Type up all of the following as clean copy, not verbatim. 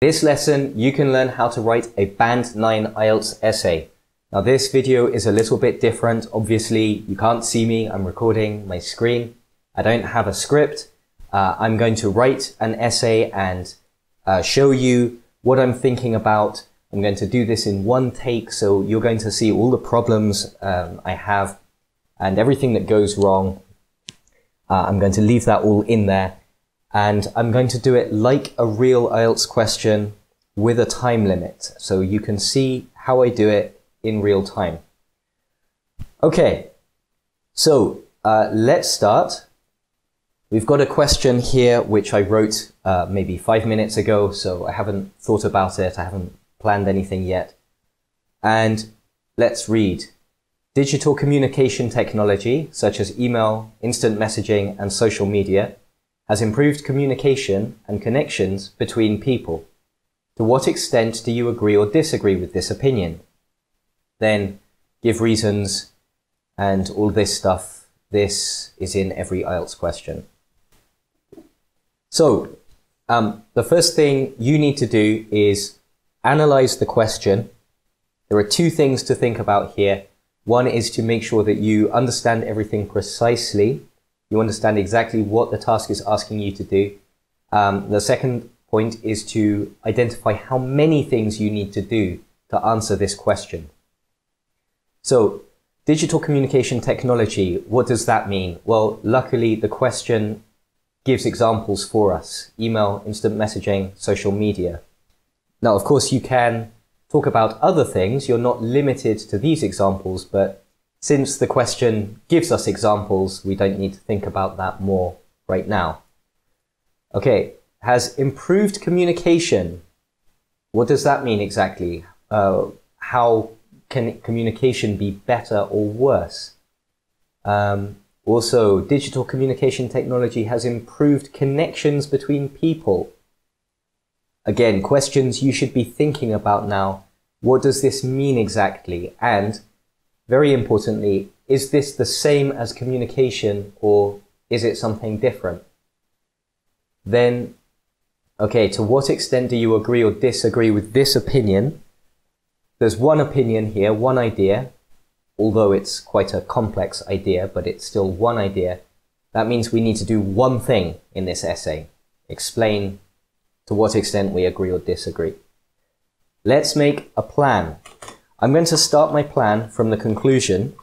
This lesson, you can learn how to write a Band 9 IELTS essay. Now this video is a little bit different. Obviously, you can't see me. I'm recording my screen. I don't have a script. I'm going to write an essay and show you what I'm thinking about. I'm going to do this in one take, so you're going to see all the problems I have and everything that goes wrong. I'm going to leave that all in there. And I'm going to do it like a real IELTS question with a time limit, so you can see how I do it in real time. Okay, so let's start. We've got a question here which I wrote maybe 5 minutes ago, so I haven't thought about it, I haven't planned anything yet. And let's read. Digital communication technology, such as email, instant messaging, and social media, has improved communication and connections between people. To what extent do you agree or disagree with this opinion? Then give reasons and all this stuff. This is in every IELTS question. So, the first thing you need to do is analyze the question. There are two things to think about here. One is to make sure that you understand everything precisely. You understand exactly what the task is asking you to do. The second point is to identify how many things you need to do to answer this question. So, digital communication technology, what does that mean? Well, luckily the question gives examples for us. Email, instant messaging, social media. Now, of course, you can talk about other things. You're not limited to these examples, but since the question gives us examples, we don't need to think about that more right now. Okay, has improved communication. What does that mean exactly? How can communication be better or worse? Also, digital communication technology has improved connections between people. Again, questions you should be thinking about now. What does this mean exactly? And very importantly, is this the same as communication or is it something different? Then, okay, to what extent do you agree or disagree with this opinion? There's one opinion here, one idea, although it's quite a complex idea, but it's still one idea. That means we need to do one thing in this essay. Explain to what extent we agree or disagree. Let's make a plan. I'm going to start my plan from the conclusion.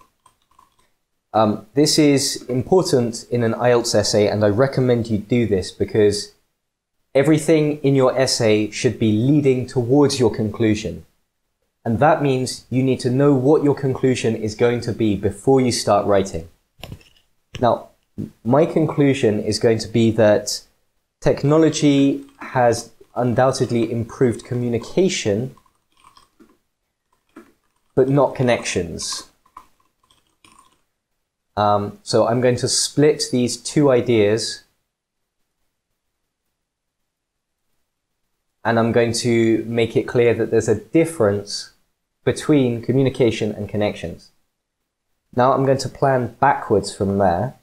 This is important in an IELTS essay, and I recommend you do this because everything in your essay should be leading towards your conclusion. And that means you need to know what your conclusion is going to be before you start writing. Now, my conclusion is going to be that technology has undoubtedly improved communication, but not connections. So I'm going to split these two ideas and I'm going to make it clear that there's a difference between communication and connections. Now I'm going to plan backwards from there.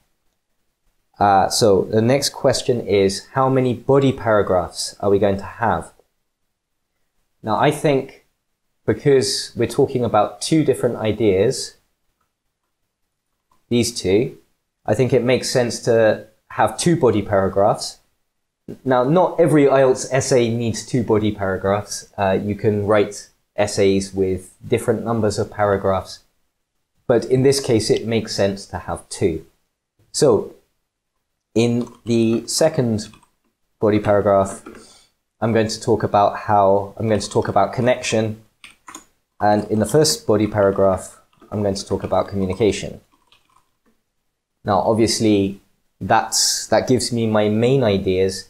So the next question is, how many body paragraphs are we going to have? Now I think because we're talking about two different ideas, these two, I think it makes sense to have two body paragraphs. Now, not every IELTS essay needs two body paragraphs. You can write essays with different numbers of paragraphs, but in this case, it makes sense to have two. So, in the second body paragraph, I'm going to talk about connection. And in the first body paragraph, I'm going to talk about communication. Now, obviously, that gives me my main ideas,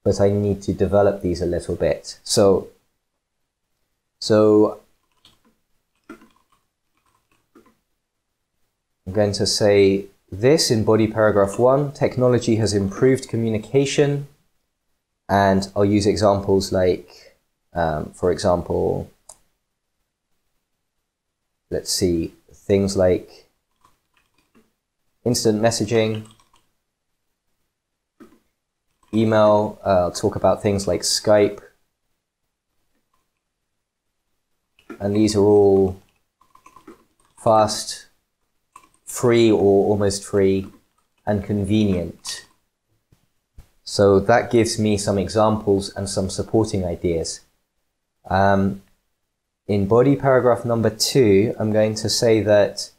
but I need to develop these a little bit. So I'm going to say this in body paragraph 1, technology has improved communication, and I'll use examples like, for example, let's see, things like instant messaging, email, talk about things like Skype, and these are all fast, free or almost free, and convenient. So that gives me some examples and some supporting ideas. In body paragraph number 2, I'm going to say that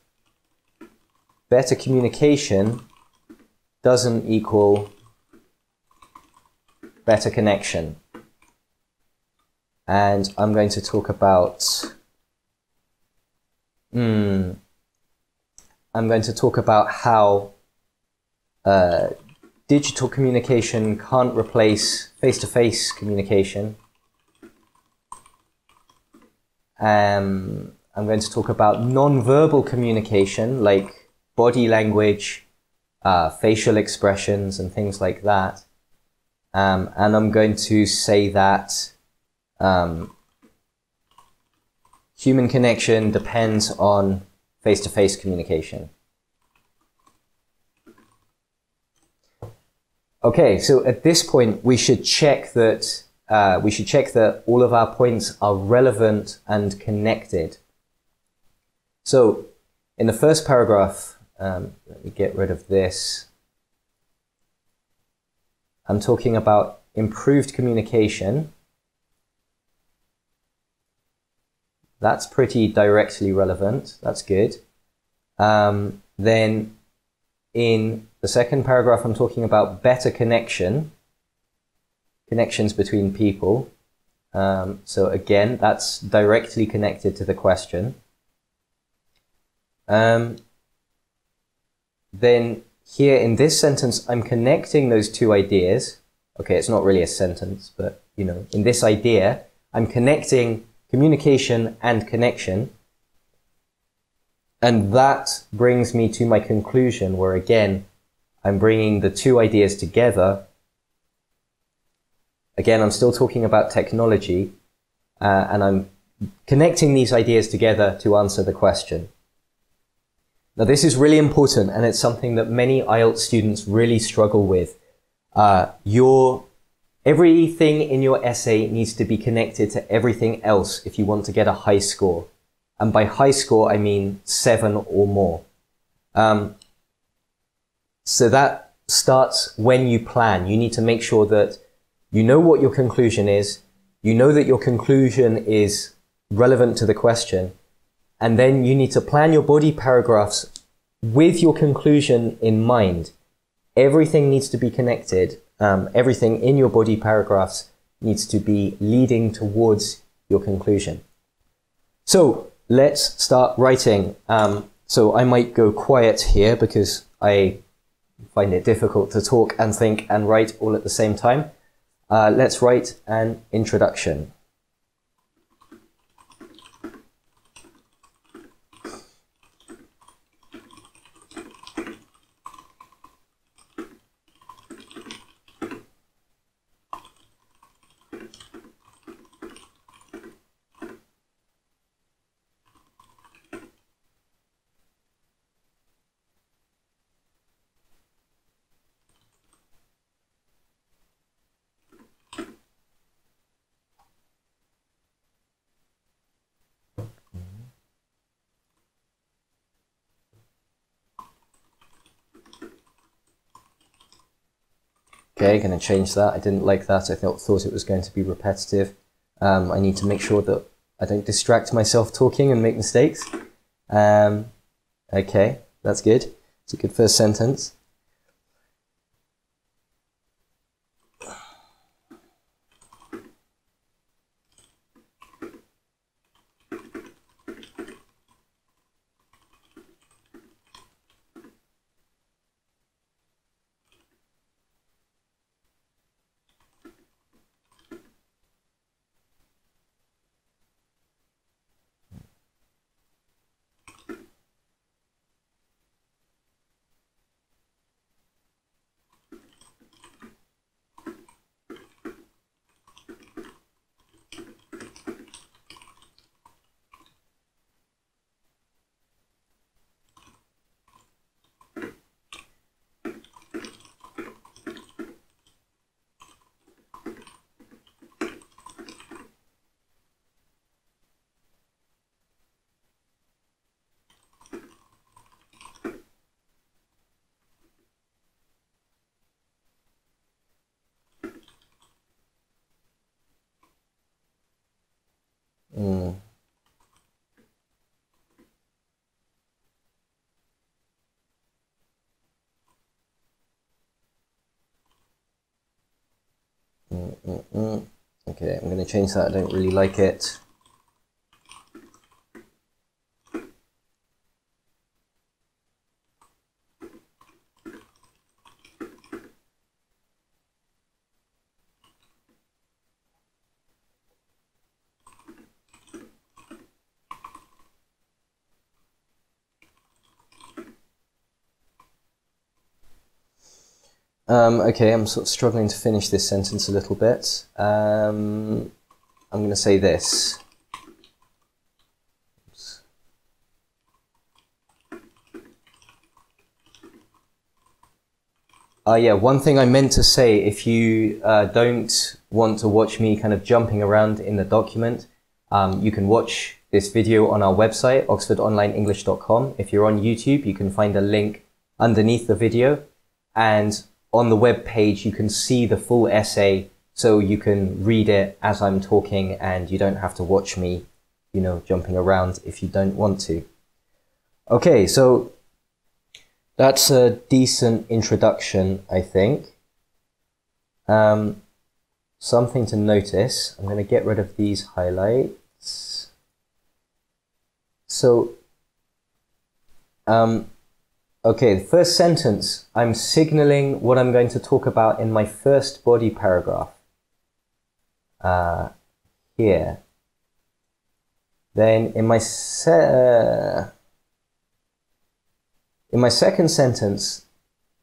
better communication doesn't equal better connection. And I'm going to talk about how digital communication can't replace face-to-face communication. I'm going to talk about non-verbal communication, like body language, facial expressions, and things like that. And I'm going to say that human connection depends on face-to-face communication. Okay, so at this point, we should check that all of our points are relevant and connected. So, in the first paragraph, let me get rid of this. I'm talking about improved communication. That's pretty directly relevant. That's good. Then in the second paragraph, I'm talking about better connections between people. So again, that's directly connected to the question. Then here in this sentence, I'm connecting those two ideas. Okay, it's not really a sentence, but you know, in this idea, I'm connecting communication and connection. And that brings me to my conclusion, where again, I'm bringing the two ideas together. Again, I'm still talking about technology, and I'm connecting these ideas together to answer the question. Now, this is really important, and it's something that many IELTS students really struggle with. Everything in your essay needs to be connected to everything else if you want to get a high score. And by high score, I mean 7 or more. So that starts when you plan. You need to make sure that you know what your conclusion is, you know that your conclusion is relevant to the question, and then you need to plan your body paragraphs with your conclusion in mind. Everything needs to be connected. Everything in your body paragraphs needs to be leading towards your conclusion. So let's start writing. So I might go quiet here because I find it difficult to talk and think and write all at the same time. Let's write an introduction. Okay, going to change that. I didn't like that. I thought it was going to be repetitive. I need to make sure that I don't distract myself talking and make mistakes. Okay, that's good. It's a good first sentence. Okay, I'm going to change that. I don't really like it. Okay, I'm sort of struggling to finish this sentence a little bit. I'm going to say this. Oops. Yeah, one thing I meant to say, if you don't want to watch me kind of jumping around in the document, you can watch this video on our website, oxfordonlineenglish.com. If you're on YouTube, you can find a link underneath the video, and on the web page you can see the full essay, so you can read it as I'm talking and you don't have to watch me, you know, jumping around if you don't want to. Okay, so that's a decent introduction, I think. Something to notice, I'm going to get rid of these highlights. So, okay, the first sentence, I'm signaling what I'm going to talk about in my first body paragraph. Here. Then in my second sentence,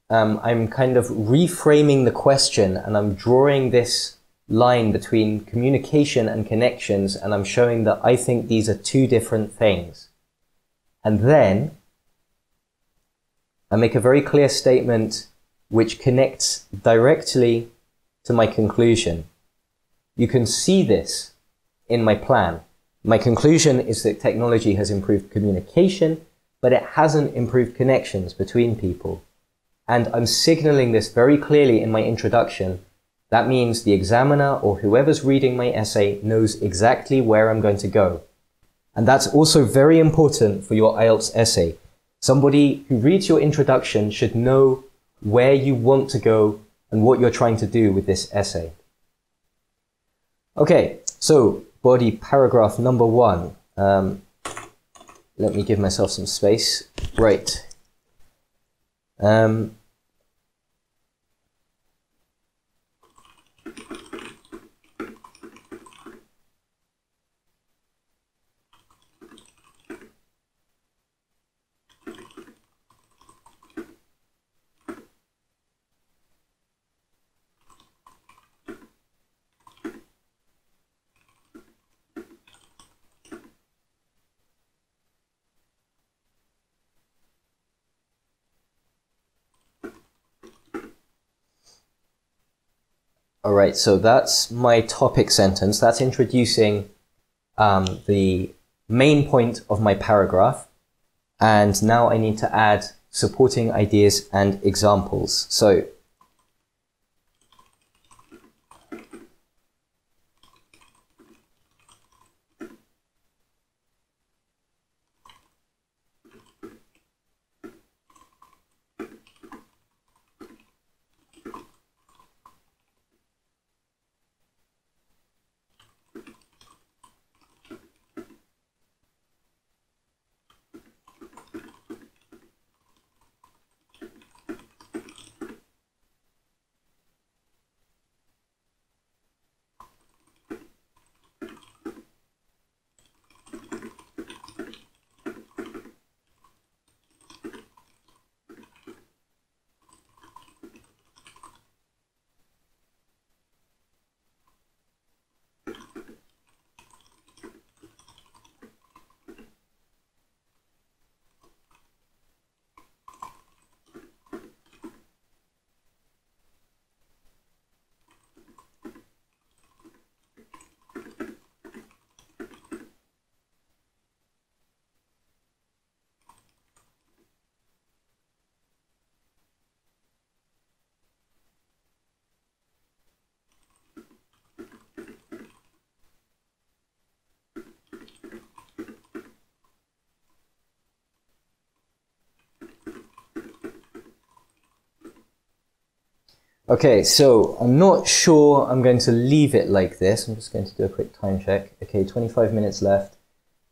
I'm kind of reframing the question, and I'm drawing this line between communication and connections, and I'm showing that I think these are two different things. And then I make a very clear statement which connects directly to my conclusion. You can see this in my plan. My conclusion is that technology has improved communication, but it hasn't improved connections between people. And I'm signaling this very clearly in my introduction. That means the examiner or whoever's reading my essay knows exactly where I'm going to go. And that's also very important for your IELTS essay. Somebody who reads your introduction should know where you want to go and what you're trying to do with this essay. Okay, so body paragraph number 1. Let me give myself some space. Right. All right, so that's my topic sentence. That's introducing the main point of my paragraph. And now I need to add supporting ideas and examples. So, Okay, so I'm not sure I'm going to leave it like this. I'm just going to do a quick time check. Okay, 25 minutes left.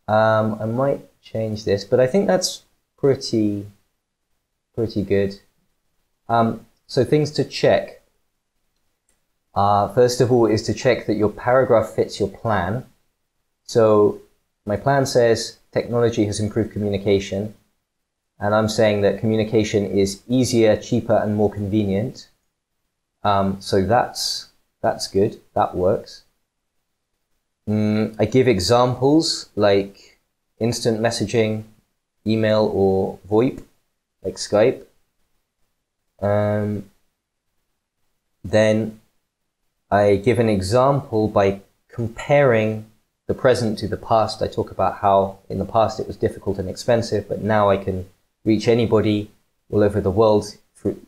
I might change this, but I think that's pretty good. So things to check. First of all is to check that your paragraph fits your plan. So my plan says technology has improved communication, and I'm saying that communication is easier, cheaper, and more convenient. So that's good. That works. I give examples like instant messaging, email, or VoIP, like Skype. Then I give an example by comparing the present to the past. I talk about how in the past it was difficult and expensive, but now I can reach anybody all over the world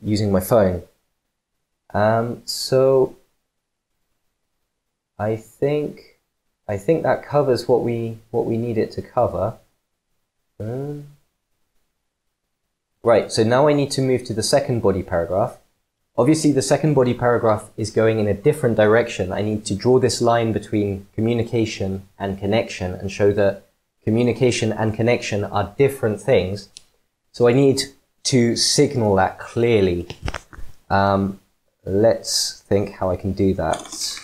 using my phone. So I think that covers what we need it to cover. Right, so now I need to move to the second body paragraph. Obviously, the second body paragraph is going in a different direction. I need to draw this line between communication and connection and show that communication and connection are different things. So I need to signal that clearly. Let's think how I can do that.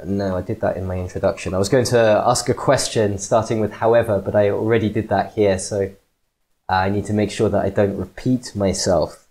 No, I did that in my introduction. I was going to ask a question starting with however, but I already did that here, so I need to make sure that I don't repeat myself.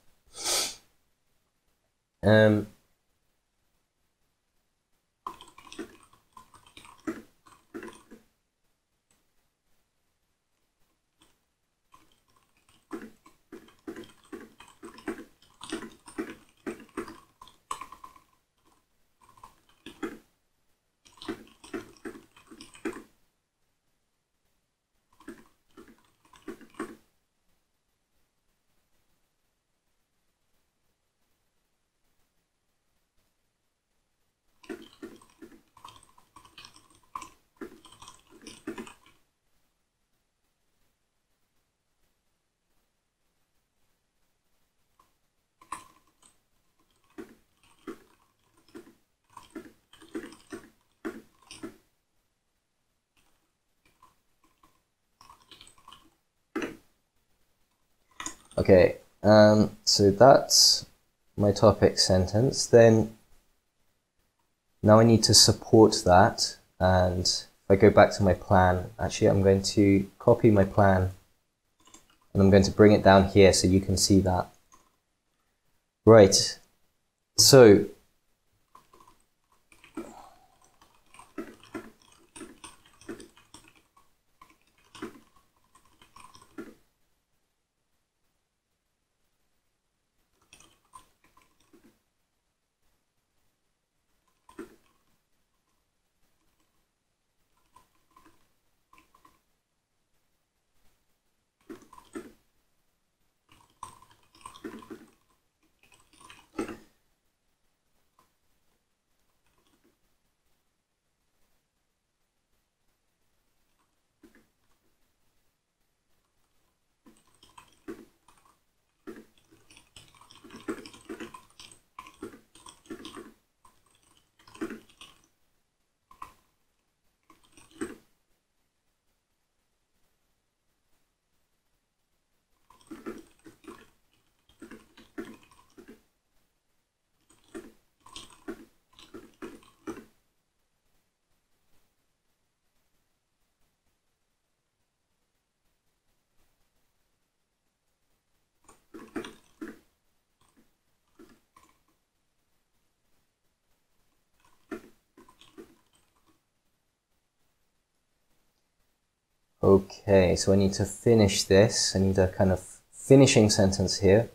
Okay, so that's my topic sentence. Then now I need to support that, and if I go back to my plan, actually I'm going to copy my plan and I'm going to bring it down here so you can see that. Right, so okay, so I need to finish this. I need a kind of finishing sentence here.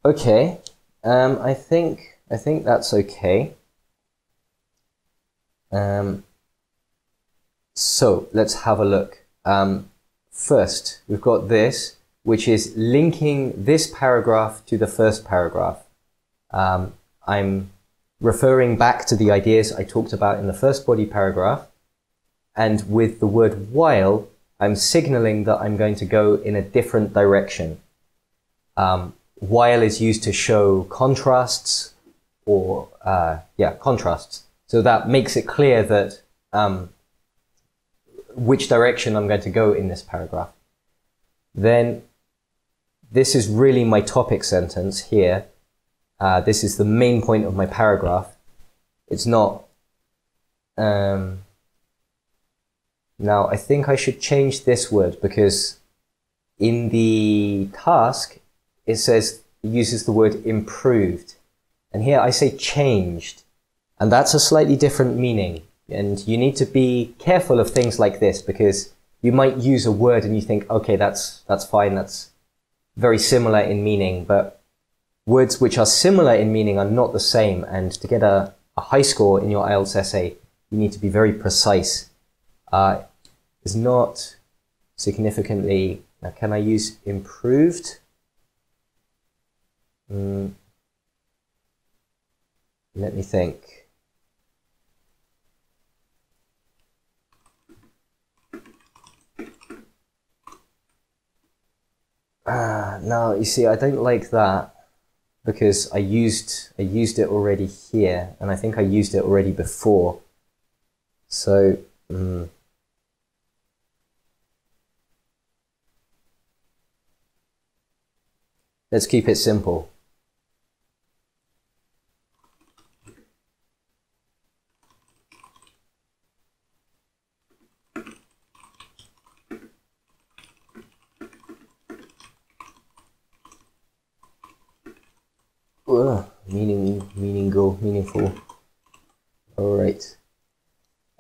Okay, I think that's okay. So let's have a look. First, we've got this, which is linking this paragraph to the first paragraph. I'm referring back to the ideas I talked about in the first body paragraph, and with the word while, I'm signaling that I'm going to go in a different direction. While is used to show contrasts, or contrasts. So that makes it clear that which direction I'm going to go in this paragraph. Then this is really my topic sentence here. This is the main point of my paragraph. It's not... now I think I should change this word, because in the task it says, it uses the word improved. And here I say changed. And that's a slightly different meaning. And you need to be careful of things like this, because you might use a word and you think, okay, that's fine, that's very similar in meaning, but words which are similar in meaning are not the same. And to get a high score in your IELTS essay, you need to be very precise. It's not significantly... Now, can I use improved? Let me think. No, you see, I don't like that, because I used it already here, and I think I used it already before. So, let's keep it simple. Meaningful. All right.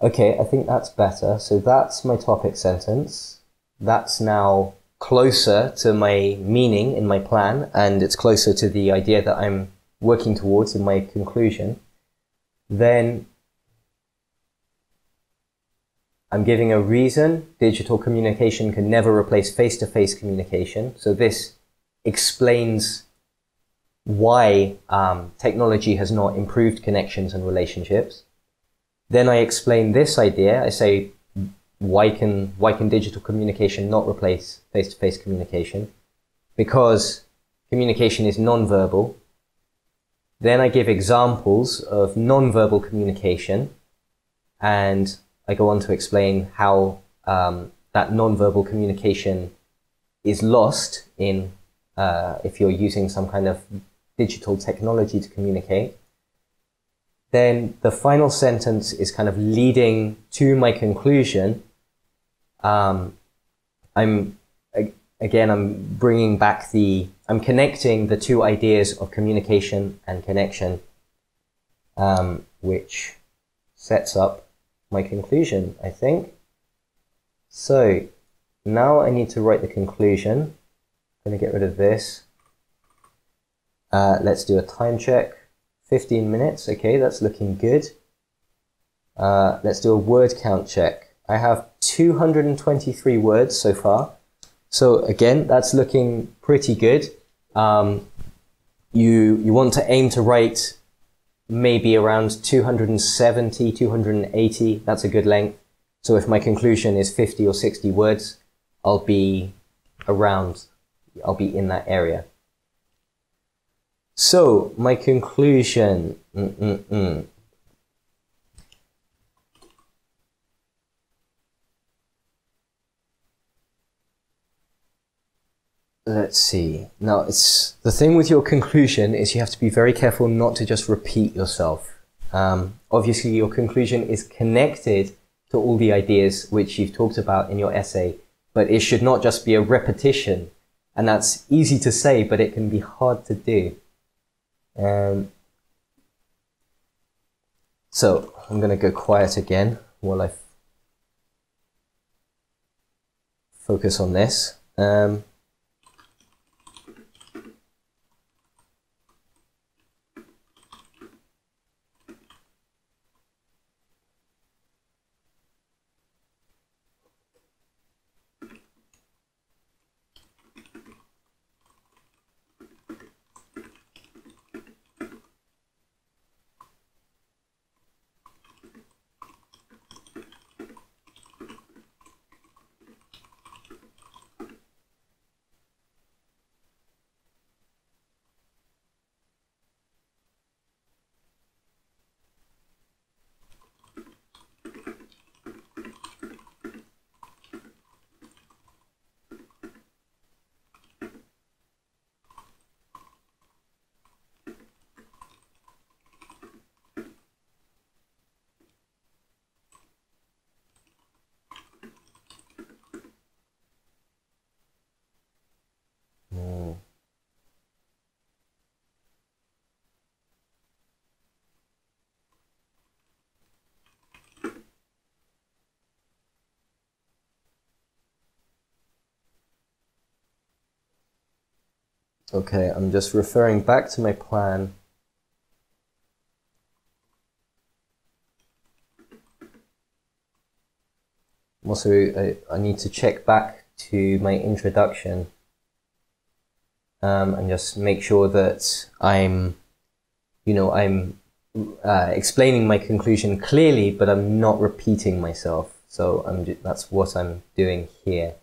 Okay, I think that's better. So that's my topic sentence. That's now closer to my meaning in my plan, and it's closer to the idea that I'm working towards in my conclusion. Then I'm giving a reason. Digital communication can never replace face-to-face communication. So this explains why technology has not improved connections and relationships. Then I explain this idea. I say, why can digital communication not replace face-to-face communication? Because communication is non-verbal. Then I give examples of non-verbal communication, and I go on to explain how that non-verbal communication is lost in if you're using some kind of digital technology to communicate. Then the final sentence is kind of leading to my conclusion. I'm bringing back I'm connecting the two ideas of communication and connection, which sets up my conclusion, I think. So now I need to write the conclusion. I'm going to get rid of this. Let's do a time check. 15 minutes. Okay, that's looking good. Let's do a word count check. I have 223 words so far. So again, that's looking pretty good. You want to aim to write maybe around 270, 280. That's a good length. So if my conclusion is 50 or 60 words, I'll be in that area. So my conclusion. Let's see. Now, the thing with your conclusion is you have to be very careful not to just repeat yourself. Obviously, your conclusion is connected to all the ideas which you've talked about in your essay, but it should not just be a repetition. And that's easy to say, but it can be hard to do. So I'm going to go quiet again while I focus on this. Okay, I'm just referring back to my plan. Also, I need to check back to my introduction and just make sure that I'm explaining my conclusion clearly, but I'm not repeating myself. So that's what I'm doing here.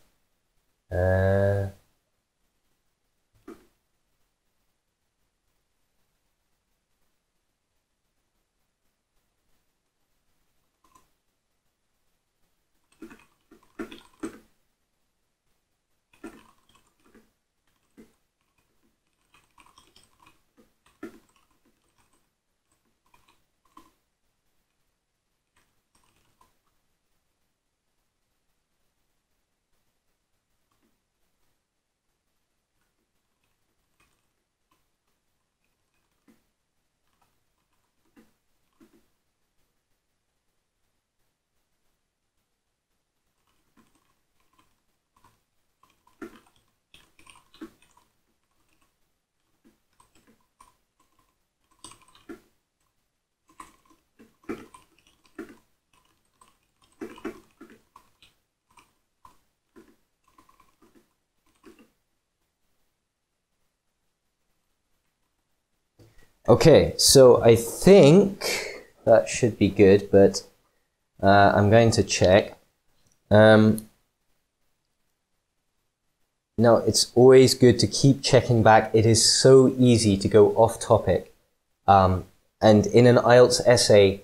Okay, so I think that should be good, but I'm going to check. Now, it's always good to keep checking back. It is so easy to go off topic. And in an IELTS essay,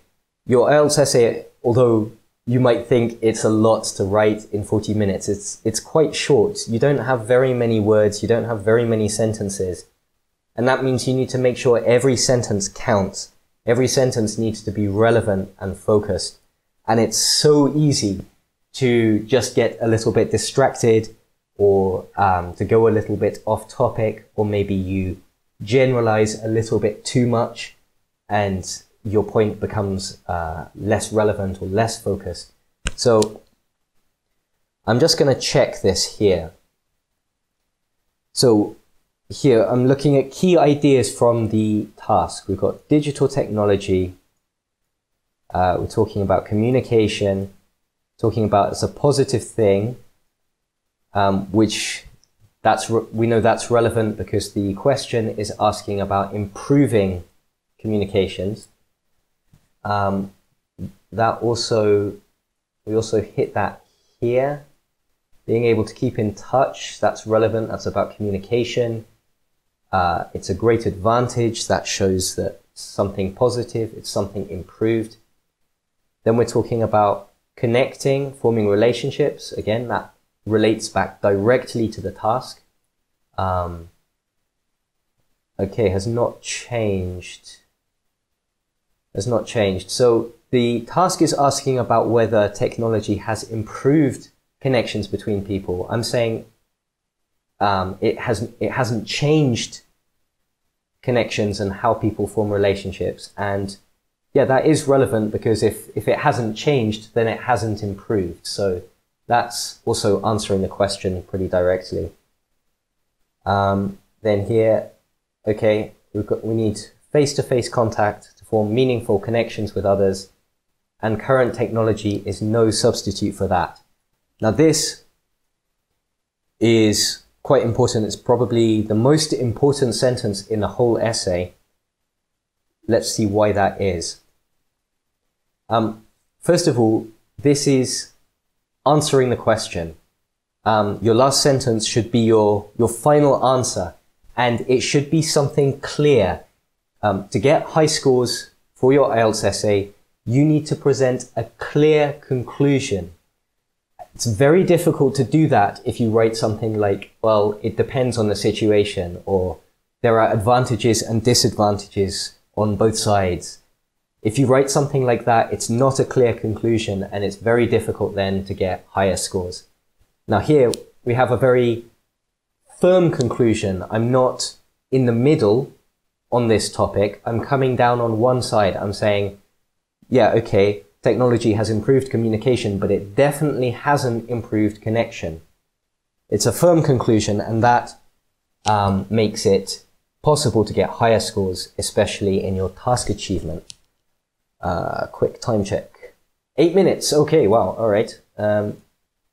your IELTS essay, although you might think it's a lot to write in 40 minutes, it's quite short. You don't have very many words, you don't have very many sentences. And that means you need to make sure every sentence counts. Every sentence needs to be relevant and focused. And it's so easy to just get a little bit distracted, or to go a little bit off topic, or maybe you generalize a little bit too much and your point becomes less relevant or less focused. So I'm just going to check this here. So here I'm looking at key ideas from the task. We've got digital technology. We're talking about communication, talking about it's a positive thing, which we know that's relevant because the question is asking about improving communications. We also hit that here. Being able to keep in touch, that's relevant. That's about communication. It's a great advantage. That shows that it's something positive. It's something improved. Then we're talking about connecting, forming relationships. Again, that relates back directly to the task. Okay, has not changed. Has not changed. So the task is asking about whether technology has improved connections between people. I'm saying it hasn't changed connections and how people form relationships. And yeah, that is relevant because if it hasn't changed, then it hasn't improved. So that's also answering the question pretty directly. Then here, okay, we need face-to-face contact to form meaningful connections with others, and current technology is no substitute for that. Now this is quite important. It's probably the most important sentence in the whole essay. Let's see why that is. First of all, this is answering the question. Your last sentence should be your final answer, and it should be something clear. To get high scores for your IELTS essay, you need to present a clear conclusion. It's very difficult to do that if you write something like, well, it depends on the situation, or there are advantages and disadvantages on both sides. If you write something like that, it's not a clear conclusion, and it's very difficult then to get higher scores. Now here, we have a very firm conclusion. I'm not in the middle on this topic. I'm coming down on one side. I'm saying, yeah, okay, technology has improved communication, but it definitely hasn't improved connection. It's a firm conclusion, and that makes it possible to get higher scores, especially in your task achievement. Quick time check. 8 minutes. Okay, wow. All right.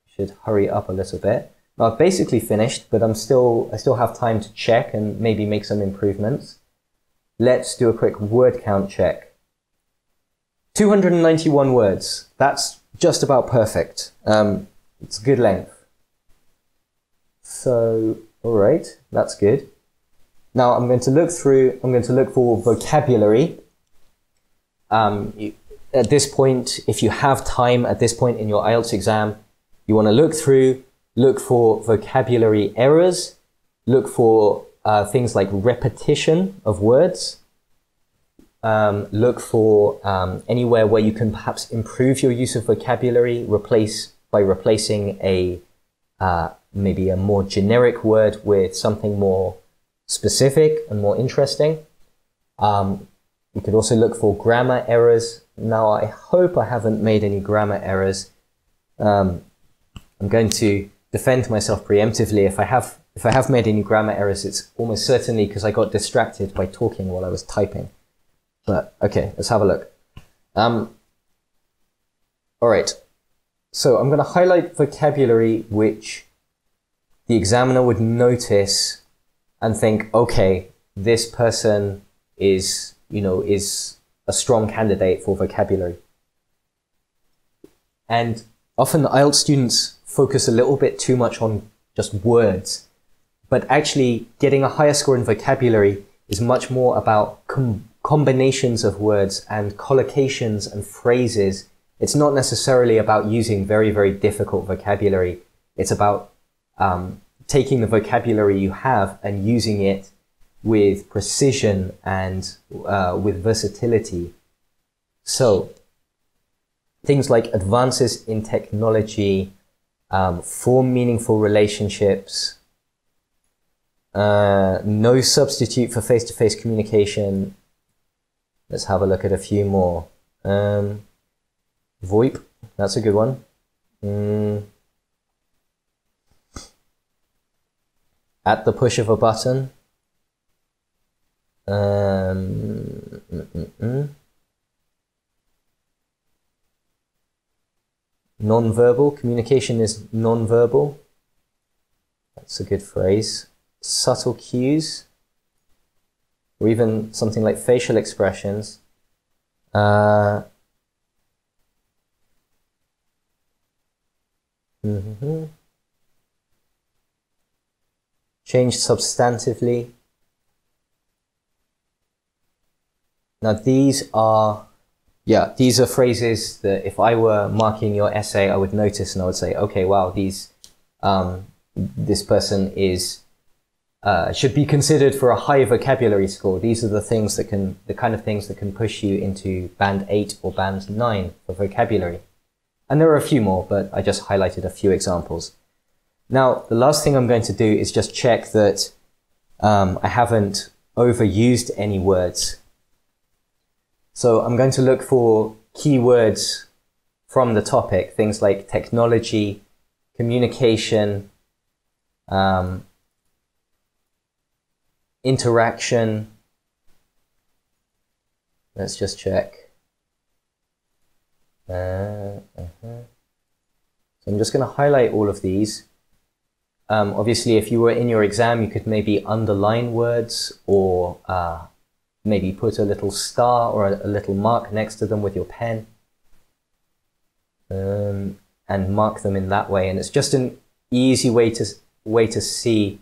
Should hurry up a little bit. Now, I've basically finished, but I still have time to check and maybe make some improvements. Let's do a quick word count check. 291 words. That's just about perfect. It's a good length. So, all right, that's good. Now I'm going to look for vocabulary. At this point, if you have time at this point in your IELTS exam, you want to look for vocabulary errors, look for things like repetition of words, look for anywhere where you can perhaps improve your use of vocabulary, by replacing maybe a more generic word with something more specific and more interesting. You could also look for grammar errors. Now, I hope I haven't made any grammar errors. I'm going to defend myself preemptively. If I have made any grammar errors, it's almost certainly because I got distracted by talking while I was typing. But okay, let's have a look. All right. So I'm going to highlight vocabulary which the examiner would notice and think, okay, this person is a strong candidate for vocabulary. And often IELTS students focus a little bit too much on just words, but actually getting a higher score in vocabulary is much more about combinations of words and collocations and phrases. It's not necessarily about using very, very difficult vocabulary. It's about taking the vocabulary you have and using it with precision and with versatility. So things like advances in technology, form meaningful relationships, no substitute for face-to-face communication. Let's have a look at a few more. VoIP, that's a good one. At the push of a button. Nonverbal, communication is nonverbal. That's a good phrase. Subtle cues, or even something like facial expressions. Change substantively. Now these are phrases that if I were marking your essay, I would notice and I would say, okay, wow, this person should be considered for a high vocabulary score. These are the kind of things that can push you into band 8 or band 9 for vocabulary. And there are a few more, but I just highlighted a few examples. Now, the last thing I'm going to do is just check that I haven't overused any words. So I'm going to look for keywords from the topic, things like technology, communication, interaction. Let's just check. So I'm just going to highlight all of these. Obviously, if you were in your exam, you could maybe underline words or maybe put a little star or a little mark next to them with your pen and mark them in that way. And it's just an easy way to see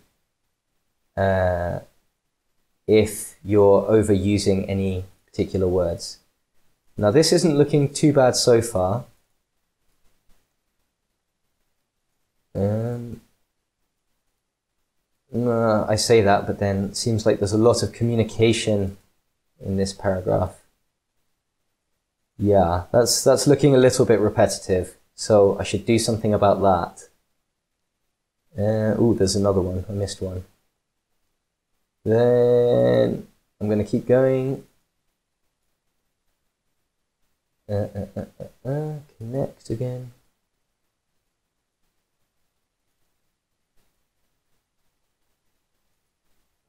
if you're overusing any particular words. Now, this isn't looking too bad so far. I say that, but then it seems like there's a lot of communication in this paragraph. Yeah, that's looking a little bit repetitive, so I should do something about that. Oh, there's another one. I missed one. Then I'm going to keep going. Connect again.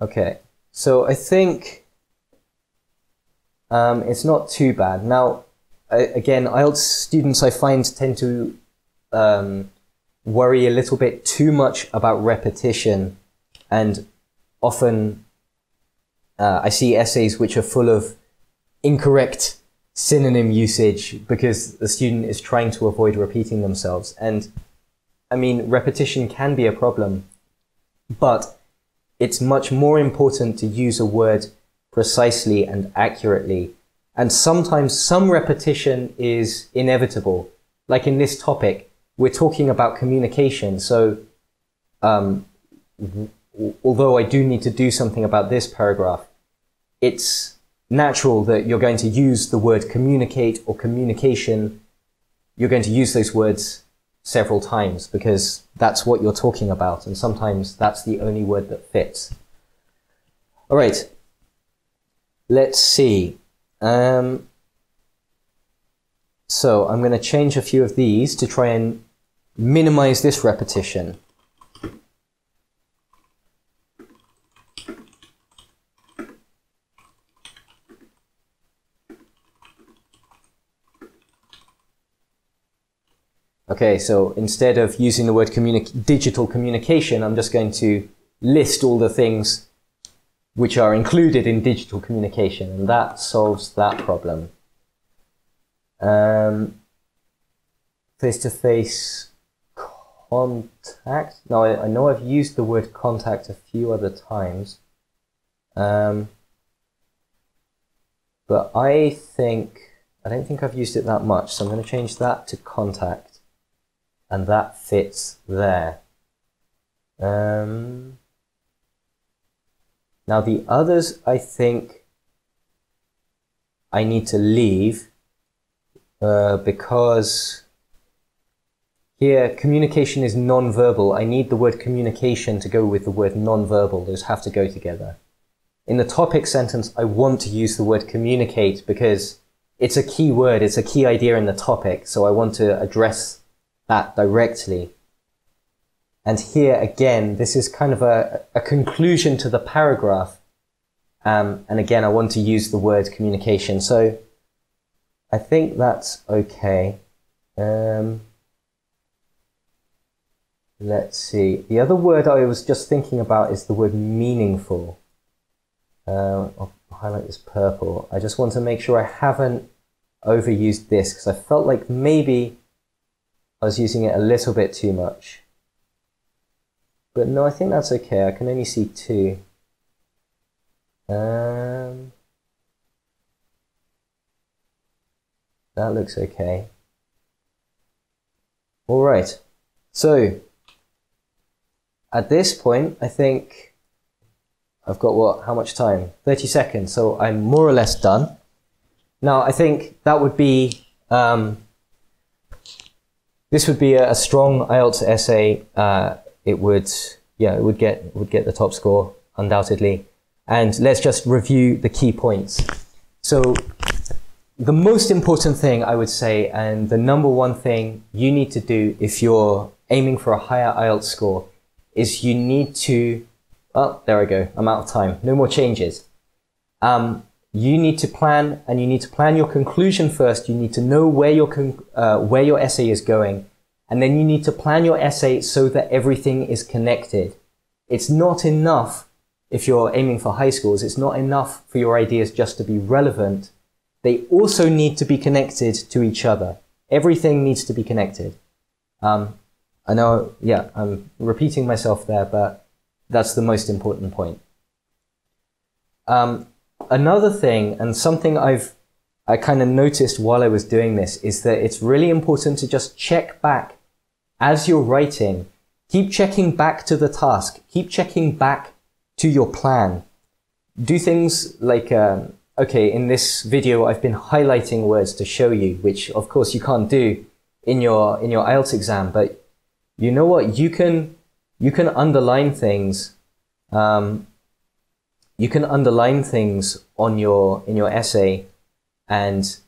Okay, so I think it's not too bad. Now, again, IELTS students I find tend to worry a little bit too much about repetition, and often I see essays which are full of incorrect synonym usage because the student is trying to avoid repeating themselves. And I mean, repetition can be a problem, but it's much more important to use a word precisely and accurately. And sometimes some repetition is inevitable. Like in this topic, we're talking about communication. So although I do need to do something about this paragraph, it's natural that you're going to use the word communicate or communication. You're going to use those words several times because that's what you're talking about, and sometimes that's the only word that fits. All right, let's see. So I'm going to change a few of these to try and minimize this repetition. Okay, so instead of using the word digital communication, I'm just going to list all the things which are included in digital communication, and that solves that problem. Face-to-face contact. Now, I know I've used the word contact a few other times, but I don't think I've used it that much, so I'm going to change that to contact. And that fits there. Now the others, I think I need to leave because here communication is non-verbal. I need the word communication to go with the word non-verbal. Those have to go together. In the topic sentence, I want to use the word communicate because it's a key word, it's a key idea in the topic, so I want to address that directly. And here again, this is kind of a conclusion to the paragraph. And again, I want to use the word communication. So I think that's okay. Let's see. The other word I was just thinking about is the word meaningful. I'll highlight this purple. I just want to make sure I haven't overused this because I felt like maybe I was using it a little bit too much. But no, I think that's okay. I can only see two. That looks okay. All right. So at this point, I think I've got how much time? 30 seconds. So I'm more or less done. Now, I think that would be, this would be a strong IELTS essay. It would get the top score, undoubtedly. And let's just review the key points. So the most important thing I would say, and the number one thing you need to do if you're aiming for a higher IELTS score, is you need to, oh, there I go, I'm out of time. No more changes. You need to plan, and you need to plan your conclusion first. You need to know where your essay is going, and then you need to plan your essay so that everything is connected. It's not enough, if you're aiming for high scores, it's not enough for your ideas just to be relevant. They also need to be connected to each other. Everything needs to be connected. I know, yeah, I'm repeating myself there, but that's the most important point. Another thing, and something I kind of noticed while I was doing this, is that it's really important to just check back as you're writing. Keep checking back to the task. Keep checking back to your plan. Do things like, okay, in this video, I've been highlighting words to show you, which of course you can't do in your IELTS exam, but you know what? You can underline things. You can underline things in your essay and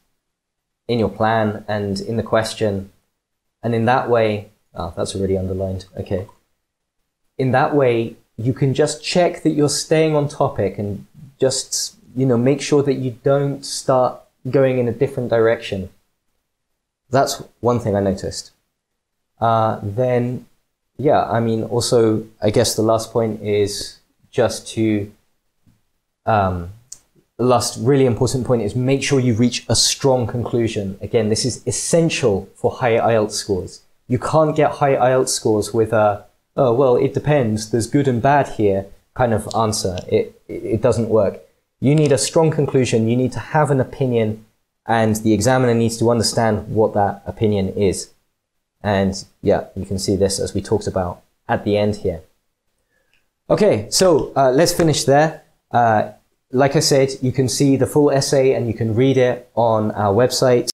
in your plan and in the question. And in that way, oh, that's already underlined. Okay. In that way, you can just check that you're staying on topic and just, make sure that you don't start going in a different direction. That's one thing I noticed. Then, yeah, I mean, also, I guess the last point is just to, the last really important point is make sure you reach a strong conclusion. Again, this is essential for high IELTS scores. You can't get high IELTS scores with a, oh, well, it depends, there's good and bad here kind of answer. It doesn't work. You need a strong conclusion, you need to have an opinion, and the examiner needs to understand what that opinion is. And yeah, you can see this as we talked about at the end here. Okay, so let's finish there. Like I said, you can see the full essay and you can read it on our website.